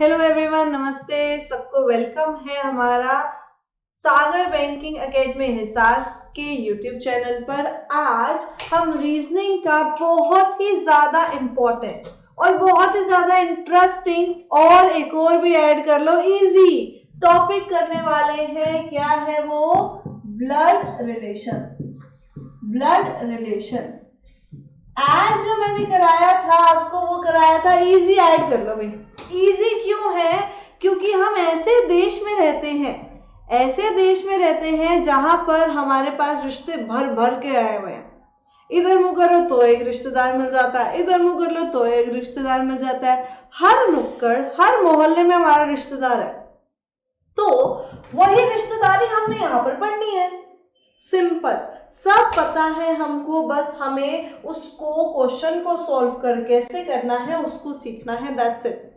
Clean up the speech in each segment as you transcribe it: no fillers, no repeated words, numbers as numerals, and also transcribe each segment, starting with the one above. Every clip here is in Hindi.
हेलो एवरीवन, नमस्ते। सबको वेलकम है हमारा सागर बैंकिंग एकेडमी हिसार के यूट्यूब चैनल पर। आज हम रीजनिंग का बहुत ही ज्यादा इम्पोर्टेंट और बहुत ही ज्यादा इंटरेस्टिंग और एक और भी ऐड कर लो इजी टॉपिक करने वाले हैं। क्या है वो? Blood relation. Blood relation add जो मैंने कराया था आपको, वो कराया था इजी। ऐड कर लो भाई। इजी क्यों है? क्योंकि हम ऐसे देश में रहते हैं जहां पर हमारे पास रिश्ते भर भर के आए हुए हैं। इधर मुंह करो तो एक रिश्तेदार मिल जाता है, इधर मुंह कर लो तो एक रिश्तेदार मिल जाता है। हर नुक्कड़, हर मोहल्ले में हमारा रिश्तेदार है। तो वही रिश्तेदारी हमने यहाँ पर पढ़नी है। सिंपल, सब पता है हमको, बस हमें उसको क्वेश्चन को सॉल्व कर कैसे करना है उसको सीखना है। That's it.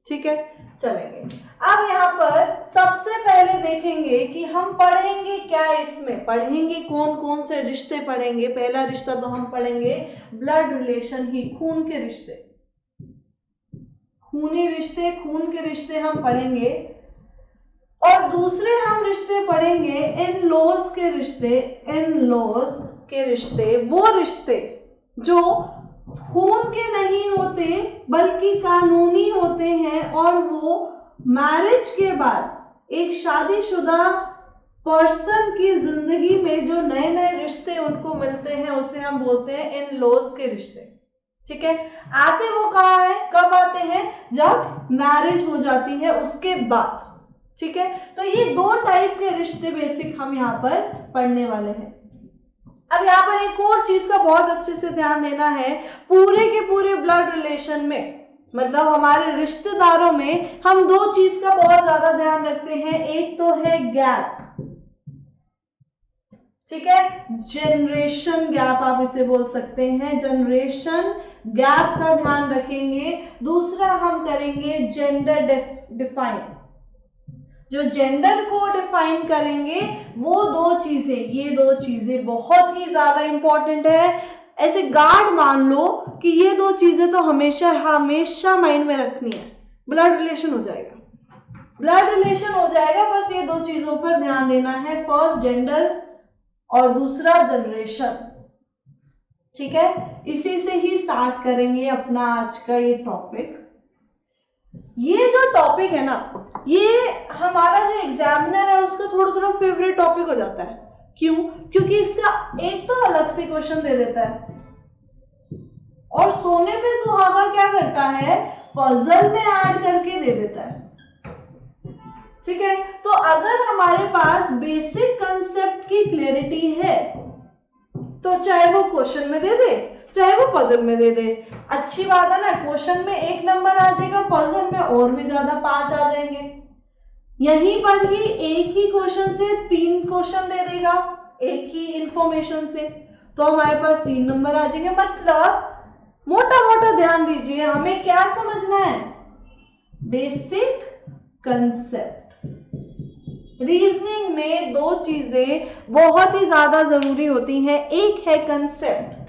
ठीक है, चलेंगे। अब यहाँ पर सबसे पहले देखेंगे कि हम पढ़ेंगे क्या। इसमें पढ़ेंगे कौन कौन से रिश्ते पढ़ेंगे। पहला रिश्ता तो हम पढ़ेंगे ब्लड रिलेशन ही, खून के रिश्ते। खून के रिश्ते हम पढ़ेंगे। और दूसरे हम रिश्ते पढ़ेंगे इन लॉज के रिश्ते। इन लॉज के रिश्ते, वो रिश्ते जो खून के नहीं होते बल्कि कानूनी होते हैं, और वो मैरिज के बाद एक शादीशुदा पर्सन की जिंदगी में जो नए नए रिश्ते उनको मिलते हैं उसे हम बोलते हैं इन लॉज के रिश्ते। ठीक है, आते वो कहाँ है, कब आते हैं? जब मैरिज हो जाती है उसके बाद। ठीक है, तो ये दो टाइप के रिश्ते बेसिक हम यहाँ पर पढ़ने वाले हैं। अब यहाँ पर एक और चीज का बहुत अच्छे से ध्यान देना है। पूरे के पूरे ब्लड रिलेशन में, मतलब हमारे रिश्तेदारों में, हम दो चीज का बहुत ज्यादा ध्यान रखते हैं। एक तो है गैप, ठीक है, जनरेशन गैप आप इसे बोल सकते हैं। जनरेशन गैप का ध्यान रखेंगे। दूसरा हम करेंगे जेंडर डिफाइन। जो जेंडर को डिफाइन करेंगे वो दो चीजें, ये दो चीजें बहुत ही ज्यादा इंपॉर्टेंट है। ऐसे गार्ड मान लो कि ये दो चीजें तो हमेशा हमेशा माइंड में रखनी है। ब्लड रिलेशन हो जाएगा, ब्लड रिलेशन हो जाएगा। बस ये दो चीजों पर ध्यान देना है, फर्स्ट जेंडर और दूसरा जनरेशन। ठीक है, इसी से ही स्टार्ट करेंगे अपना आज का ये टॉपिक। ये जो टॉपिक है ना, ये हमारा जो एग्जामिनर है उसका थोड़ा थोड़ा फेवरेट टॉपिक हो जाता है। क्यों? क्योंकि इसका एक तो अलग से क्वेश्चन दे देता है, और सोने पे सुहागा क्या करता है, पजल में ऐड करके दे देता है। ठीक है, तो अगर हमारे पास बेसिक कंसेप्ट की क्लैरिटी है तो चाहे वो क्वेश्चन में दे दे चाहे वो पजल में दे दे, अच्छी बात है ना। क्वेश्चन में 1 नंबर आ जाएगा, पजल में और भी ज्यादा 5 आ जाएंगे। यहीं पर ही एक ही क्वेश्चन से 3 क्वेश्चन दे देगा, एक ही इंफॉर्मेशन से, तो हमारे पास 3 नंबर आ जाएंगे। मतलब मोटा मोटा ध्यान दीजिए, हमें क्या समझना है? Basic concept. रीजनिंग में दो चीजें बहुत ही ज्यादा जरूरी होती हैं। एक है कंसेप्ट।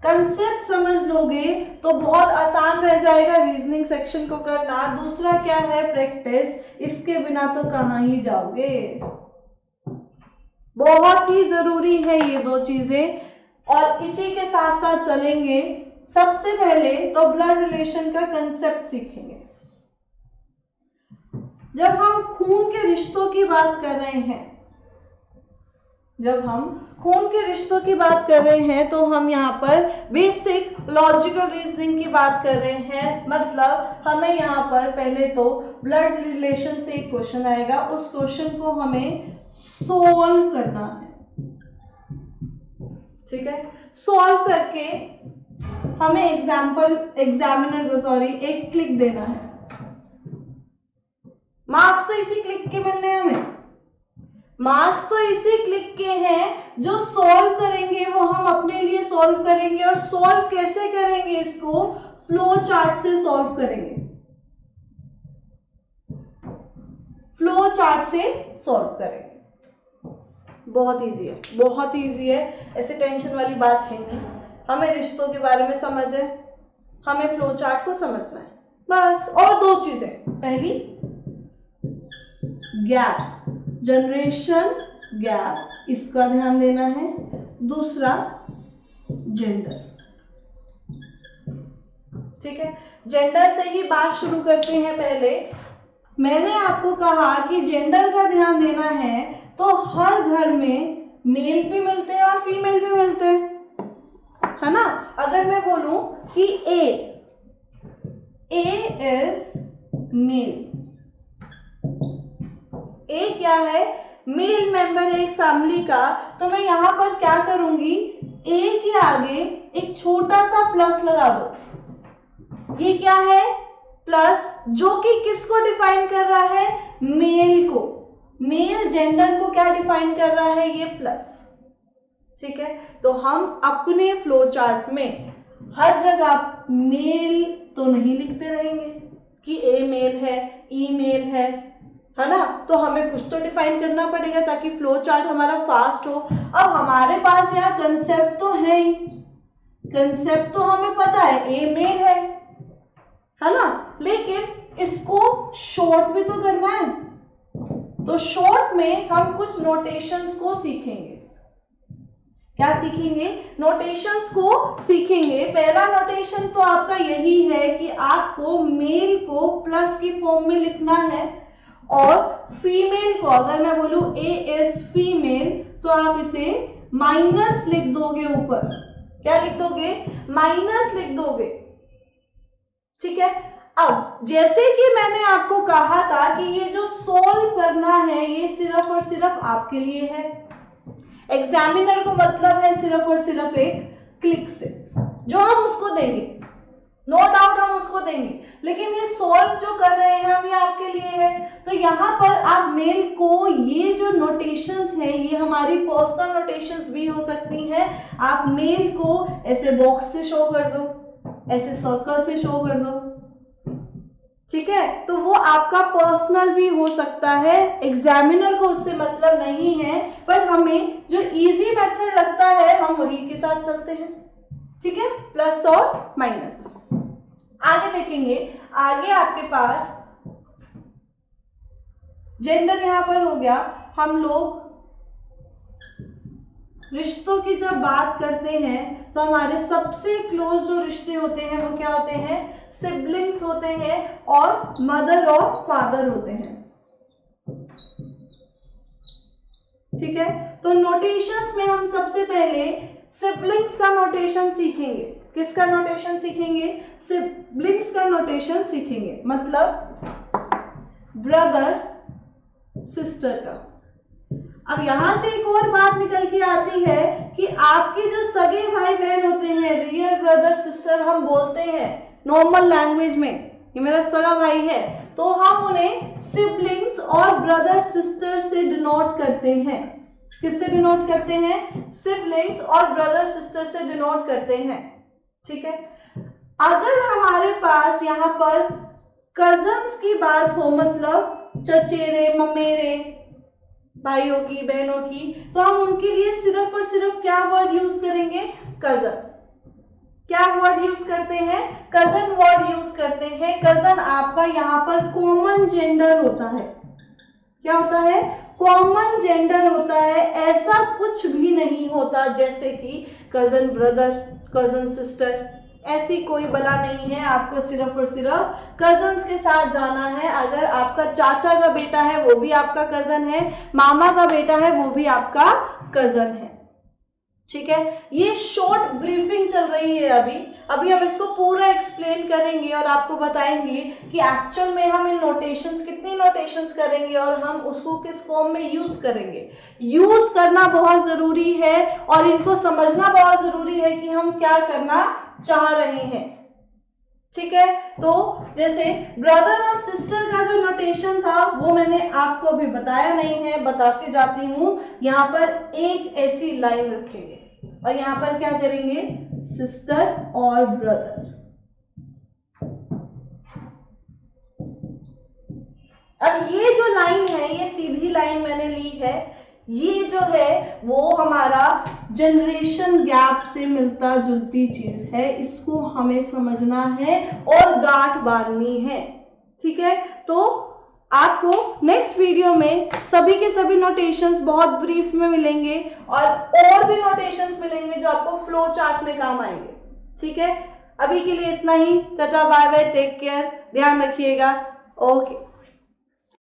कंसेप्ट समझ लोगे तो बहुत आसान रह जाएगा रीजनिंग सेक्शन को करना। दूसरा क्या है? प्रैक्टिस। इसके बिना तो कहां ही जाओगे। बहुत ही जरूरी है ये दो चीजें, और इसी के साथ साथ चलेंगे। सबसे पहले तो ब्लड रिलेशन का कंसेप्ट सीखेंगे। जब हम खून के रिश्तों की बात कर रहे हैं, जब हम खून के रिश्तों की बात कर रहे हैं तो हम यहाँ पर बेसिक लॉजिकल रीजनिंग की बात कर रहे हैं। मतलब हमें यहाँ पर पहले तो ब्लड रिलेशन से एक क्वेश्चन आएगा, उस क्वेश्चन को हमें सोल्व करना है। ठीक है, सोल्व करके हमें एग्जामिनर को एक क्लिक देना है। मार्क्स तो इसी क्लिक के मिलने हैं हमें। मार्क्स तो इसी क्लिक के हैं। जो सॉल्व करेंगे वो हम अपने लिए सॉल्व करेंगे, और सॉल्व कैसे करेंगे? इसको फ्लो चार्ट से सॉल्व करेंगे। फ्लो चार्ट से सॉल्व करेंगे। बहुत इजी है, बहुत इजी है, ऐसे टेंशन वाली बात है नहीं। हमें रिश्तों के बारे में समझ है, हमें फ्लो चार्ट को समझना है बस। और दो चीजें, पहली गैप, जनरेशन गैप, इसका ध्यान देना है। दूसरा जेंडर। ठीक है, जेंडर से ही बात शुरू करते हैं। पहले मैंने आपको कहा कि जेंडर का ध्यान देना है, तो हर घर में मेल भी मिलते हैं और फीमेल भी मिलते हैं, है ना। अगर मैं बोलूं कि ए इज मेल, ए क्या है, मेल मेंबर है एक फैमिली का, तो मैं यहां पर क्या करूंगी, ए के आगे एक छोटा सा प्लस लगा दो। ये क्या है, प्लस, जो कि किसको डिफाइन कर रहा है, मेल को, मेल जेंडर को क्या डिफाइन कर रहा है, ये प्लस। ठीक है, तो हम अपने फ्लो चार्ट में हर जगह मेल तो नहीं लिखते रहेंगे कि ए मेल है, ई मेल है ना। तो हमें कुछ तो डिफाइन करना पड़ेगा ताकि फ्लो चार्ट हमारा फास्ट हो। अब हमारे पास यहाँ कंसेप्ट तो है ही, कंसेप्ट तो हमें पता है ए मेल है ना, लेकिन इसको शॉर्ट भी तो करना है। तो शॉर्ट में हम कुछ नोटेशंस को सीखेंगे। क्या सीखेंगे, नोटेशंस को सीखेंगे। पहला नोटेशन तो आपका यही है कि आपको मेल को प्लस की फॉर्म में लिखना है, और फीमेल को, अगर मैं बोलूं ए इज फीमेल, तो आप इसे माइनस लिख दोगे ऊपर। क्या लिख दोगे, माइनस लिख दोगे। ठीक है, अब जैसे कि मैंने आपको कहा था कि ये जो सोल्व करना है ये सिर्फ और सिर्फ आपके लिए है। एग्जामिनर को मतलब है सिर्फ और सिर्फ एक क्लिक से, जो हम उसको देंगे, नो डाउट हम उसको देंगे, लेकिन ये सोल्व जो कर रहे हैं हम, ये आपके लिए है। तो यहाँ पर आप मेल को, ये जो नोटेशंस है ये हमारी पर्सनल नोटेशंस भी हो सकती हैं। आप मेल को ऐसे बॉक्स से शो कर दो, ऐसे सर्कल से शो कर दो, ठीक है, तो वो आपका पर्सनल भी हो सकता है। एग्जामिनर को उससे मतलब नहीं है, पर हमें जो इजी मेथड लगता है हम वही के साथ चलते हैं। ठीक है, प्लस और माइनस। आगे देखेंगे, आगे आपके पास जेंडर यहां पर हो गया। हम लोग रिश्तों की जब बात करते हैं तो हमारे सबसे क्लोज जो रिश्ते होते हैं वो क्या होते हैं, सिबलिंग्स होते हैं, और मदर और फादर होते हैं। ठीक है, तो नोटेशंस में हम सबसे पहले सिबलिंग्स का नोटेशन सीखेंगे। किसका नोटेशन सीखेंगे, सिबलिंग्स का नोटेशन सीखेंगे, मतलब ब्रदर सिस्टर का। अब यहां से एक और बात निकल के आती है कि आपके जो सगे भाई बहन होते हैं, रियल ब्रदर सिस्टर हम बोलते हैं नॉर्मल लैंग्वेज में, ये मेरा सगा भाई है, तो हम उन्हें सिबलिंग्स और ब्रदर सिस्टर से डिनोट करते हैं। किससे डिनोट करते हैं, सिबलिंग्स और ब्रदर सिस्टर से डिनोट करते हैं। ठीक है, अगर हमारे पास यहाँ पर कजन्स की बात हो, मतलब चचेरे ममेरे भाइयों की बहनों की, तो हम उनके लिए सिर्फ और सिर्फ क्या वर्ड यूज करेंगे, कजन। क्या वर्ड यूज करते हैं, कजन वर्ड यूज करते हैं। कजन आपका यहाँ पर कॉमन जेंडर होता है। क्या होता है, कॉमन जेंडर होता है। ऐसा कुछ भी नहीं होता जैसे कि कजन ब्रदर, कजन सिस्टर, ऐसी कोई बला नहीं है। आपको सिर्फ और सिर्फ कजन्स के साथ जाना है। अगर आपका चाचा का बेटा है वो भी आपका कजन है, मामा का बेटा है वो भी आपका कजन है। ठीक है, ये शॉर्ट ब्रीफिंग चल रही है अभी हम इसको पूरा एक्सप्लेन करेंगे और आपको बताएंगे कि एक्चुअल में हम इन नोटेशंस, कितनी नोटेशंस करेंगे और हम उसको किस फॉर्म में यूज करेंगे। यूज करना बहुत जरूरी है और इनको समझना बहुत जरूरी है कि हम क्या करना चाह रहे हैं। ठीक है, तो जैसे ब्रदर और सिस्टर का जो नोटेशन था वो मैंने आपको अभी बताया नहीं है, बता के जाती हूं। यहाँ पर एक ऐसी लाइन रखेंगे और यहाँ पर क्या करेंगे, सिस्टर और ब्रदर। अब ये जो लाइन है, ये सीधी लाइन मैंने ली है, ये जो है वो हमारा जनरेशन गैप से मिलता जुलती चीज है। इसको हमें समझना है और गांठ बांधनी है। ठीक है, तो आपको नेक्स्ट वीडियो में सभी के सभी नोटेशंस बहुत ब्रीफ में मिलेंगे और भी नोटेशंस मिलेंगे जो आपको फ्लो चार्ट में काम आएंगे। ठीक है, अभी के लिए इतना ही। Tata bye bye, take care, ध्यान रखिएगा। ओके।